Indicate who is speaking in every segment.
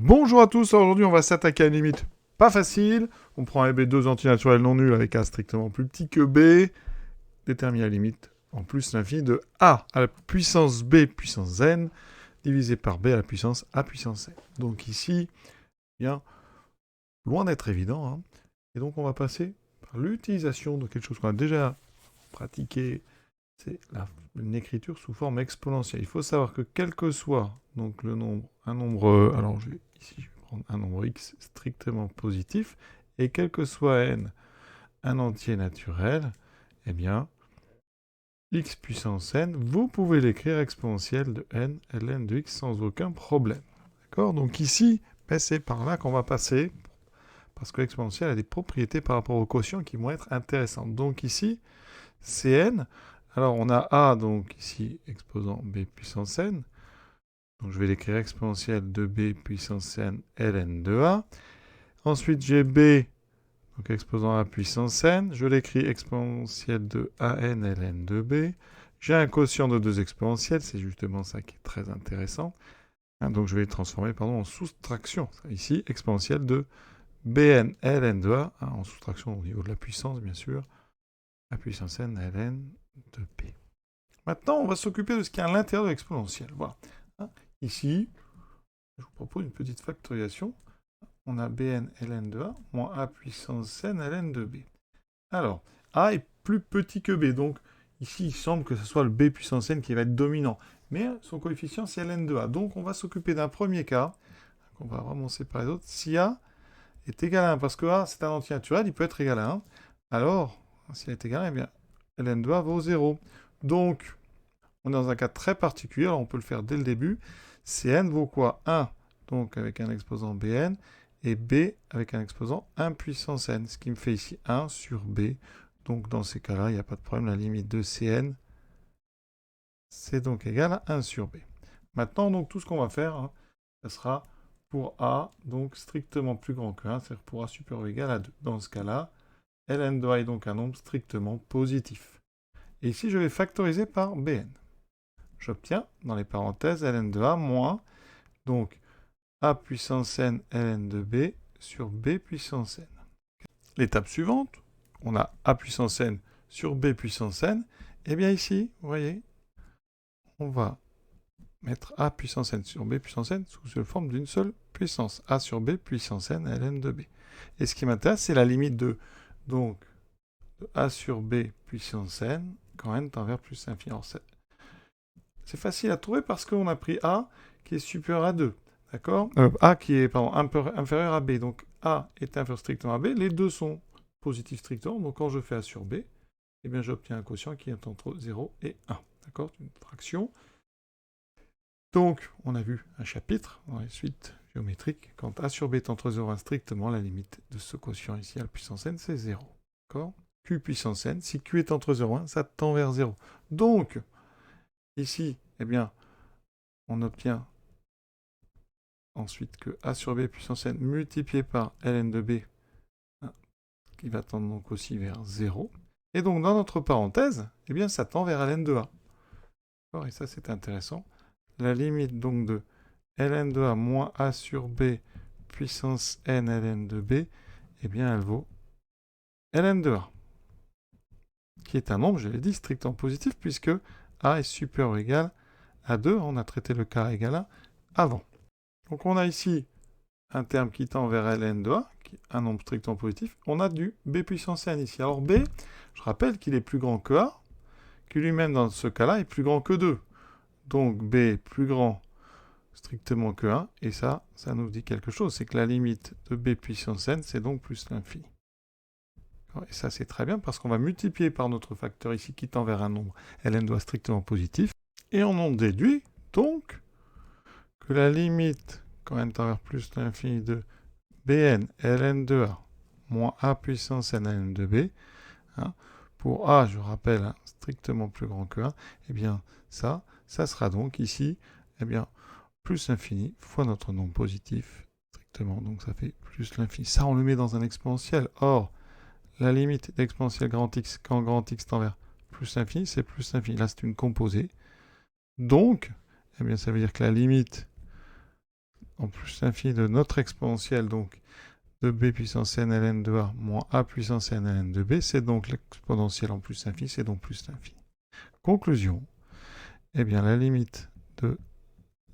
Speaker 1: Bonjour à tous, aujourd'hui on va s'attaquer à une limite pas facile. On prend un B2 antinaturel non nul avec A strictement plus petit que B. Détermine la limite en plus l'infini de A à la puissance B puissance n divisé par B à la puissance A puissance n. Donc ici, bien, loin d'être évident. Et donc on va passer par l'utilisation de quelque chose qu'on a déjà pratiqué. C'est une écriture sous forme exponentielle. Il faut savoir que quel que soit donc le nombre, un nombre, alors ici je vais prendre un nombre x strictement positif, et quel que soit n, un entier naturel, eh bien, x puissance n, vous pouvez l'écrire exponentielle de n, ln de x sans aucun problème. D'accord? Donc ici, ben, c'est par là qu'on va passer, parce que l'exponentielle a des propriétés par rapport au quotient qui vont être intéressantes. Donc ici, Cn. Alors on a A, donc ici, exposant B puissance n. Donc je vais l'écrire exponentielle de B puissance n ln de A. Ensuite j'ai B, donc exposant A puissance n. Je l'écris exponentielle de AN ln de B. J'ai un quotient de deux exponentielles, c'est justement ça qui est très intéressant. Donc je vais le transformer en soustraction. Ici, exponentielle de Bn ln de A, en soustraction au niveau de la puissance, bien sûr. A puissance n ln de B. Maintenant, on va s'occuper de ce qu'il y a à l'intérieur de l'exponentielle. Voilà. Ici, je vous propose une petite factorisation. On a Bn ln de A moins A puissance n ln de B. Alors, A est plus petit que B, donc ici, il semble que ce soit le B puissance n qui va être dominant. Mais son coefficient, c'est ln de A. Donc, on va s'occuper d'un premier cas, qu'on va vraiment séparer les autres. Si A est égal à 1, parce que A, c'est un entier naturel, il peut être égal à 1. Alors, s'il est égal à 1, eh bien, ln de A vaut 0. Donc, on est dans un cas très particulier, alors on peut le faire dès le début. Cn vaut quoi? 1, donc avec un exposant Bn, et B avec un exposant 1 puissance n, ce qui me fait ici 1 sur B. Donc dans ces cas-là, il n'y a pas de problème, la limite de Cn, c'est donc égal à 1 sur B. Maintenant, donc tout ce qu'on va faire, ce sera pour A, donc strictement plus grand que 1, c'est-à-dire pour A supérieur ou égal à 2. Dans ce cas-là, ln de A est donc un nombre strictement positif. Et ici, je vais factoriser par Bn. J'obtiens, dans les parenthèses, ln de A moins, donc A puissance n ln de B sur B puissance n. L'étape suivante, on a A puissance n sur B puissance n. Et bien ici, vous voyez, on va mettre A puissance n sur B puissance n sous la forme d'une seule puissance. A sur B puissance n ln de B. Et ce qui m'intéresse, c'est la limite de, donc, de A sur B puissance n quand n tend vers plus l'infini. Alors, c'est facile à trouver parce qu'on a pris A qui est supérieur à 2. D'accord? A qui est inférieur à B. Donc A est inférieur strictement à B. Les deux sont positifs strictement. Donc quand je fais A sur B, eh bien j'obtiens un quotient qui est entre 0 et 1. D'accord? Une fraction. Donc on a vu un chapitre dans les suites géométriques. Quand A sur B est entre 0 et 1 strictement, la limite de ce quotient ici à la puissance n, c'est 0. D'accord? Q puissance n, si Q est entre 0 et 1, ça tend vers 0. Donc, ici, eh bien, on obtient ensuite que A sur B puissance n multiplié par ln de B, qui va tendre donc aussi vers 0. Et donc, dans notre parenthèse, eh bien, ça tend vers ln de A. Et ça, c'est intéressant. La limite donc de ln de A moins A sur B puissance n ln de B, eh bien, elle vaut ln de A, qui est un nombre, je l'ai dit, strictement positif, puisque A est supérieur ou égal à 2. On a traité le cas égal à 1 avant. Donc on a ici un terme qui tend vers ln de A, qui est un nombre strictement positif. On a du B puissance n ici. Alors B, je rappelle qu'il est plus grand que A, qui lui-même dans ce cas-là est plus grand que 2. Donc B est plus grand strictement que 1, et ça nous dit quelque chose, c'est que la limite de B puissance n, c'est donc plus l'infini. Et ça c'est très bien, parce qu'on va multiplier par notre facteur ici, qui tend vers un nombre ln de A strictement positif, et on en déduit donc que la limite, quand n tend vers plus l'infini de Bn ln de A moins A puissance n ln de B, pour A, je rappelle, strictement plus grand que 1, eh bien ça sera donc ici, eh bien, plus l'infini fois notre nombre positif, strictement, donc ça fait plus l'infini. Ça, on le met dans un exponentiel. Or, la limite d'exponentielle grand X, quand grand X tend vers plus l'infini, c'est plus l'infini. Là, c'est une composée. Donc, eh bien, ça veut dire que la limite en plus l'infini de notre exponentielle, donc de b puissance n ln de a moins a puissance n ln de b, c'est donc l'exponentielle en plus l'infini, c'est donc plus l'infini. Conclusion, eh bien la limite de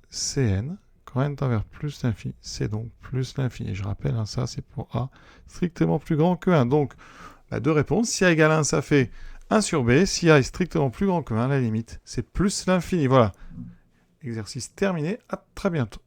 Speaker 1: Cn, quand n tend vers plus l'infini, c'est donc plus l'infini. Et je rappelle, hein, ça c'est pour a strictement plus grand que 1. Donc, deux réponses. Si a égale 1, ça fait 1 sur b. Si a est strictement plus grand que 1, la limite, c'est plus l'infini. Voilà. Exercice terminé. À très bientôt.